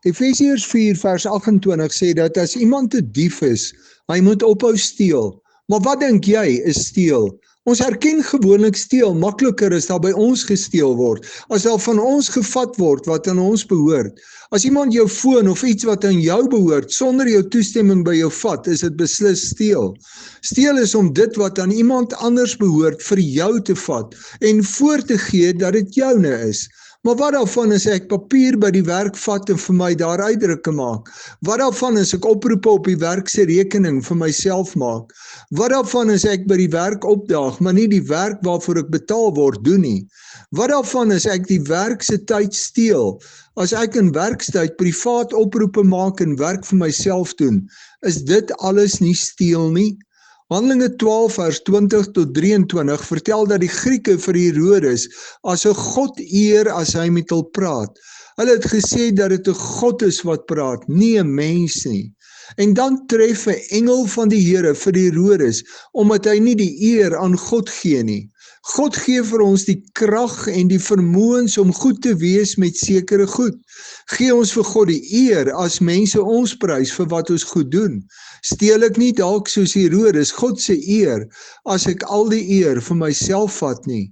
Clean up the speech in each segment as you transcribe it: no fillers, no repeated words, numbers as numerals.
Efesiërs 4 vers 28 sê dat as iemand 'n dief is, hy moet ophou steel. Maar wat dink jy is steel? Ons erken gewoonlik steel makliker as daar by ons gesteel word, as daar van ons gevat word wat aan ons behoort. As iemand jou foon of iets wat aan jou behoort sonder jou toestemming by jou vat, is dit beslis steel. Steel is om dit wat aan iemand anders behoort vir jou te vat en voor te gee dat dit joune is. Maar wat daarvan as ek papier by die werk vat en vir my daar uitdrukke maak? Wat daarvan as ek oproepe op die werk se rekening vir myself maak? Wat daarvan as ek by die werk opdaag, maar nie die werk waarvoor ek betaal word doen nie? Wat daarvan as ek die werk se tyd steel? As ek in werkstyd privaat oproepe maak en werk vir myself doen, is dit alles nie steel nie? Handelinge 12 vers 20 tot 23 vertel dat die Grieke vir Herodes as 'n God eer as hy met hulle praat. Hulle het gesê dat dit 'n God is wat praat, nie 'n mens nie. En dan tref 'n engel van die Here vir Herodes, omdat hy nie die eer aan God gee nie. God gee vir ons die krag en die vermoëns om goed te wees met sekere goed. Gee ons vir God die eer as mense ons prys vir wat ons goed doen. Steel ek nie dalk soos Herodes God se eer as ek al die eer vir myself vat nie?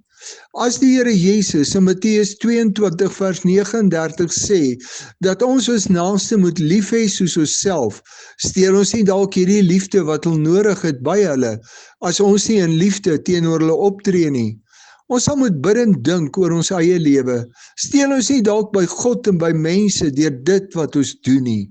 As die Here Jesus in Matteus 22 vers 39 sê dat ons naaste moet lief hê soos onsself, steel ons nie dalk hierdie liefde wat hulle nodig het by hulle, as ons nie in liefde teenoor hulle optree nie. Ons sal moet bid en dink oor ons eie lewe. Steel ons nie dalk by God en by mense deur dit wat ons doen nie.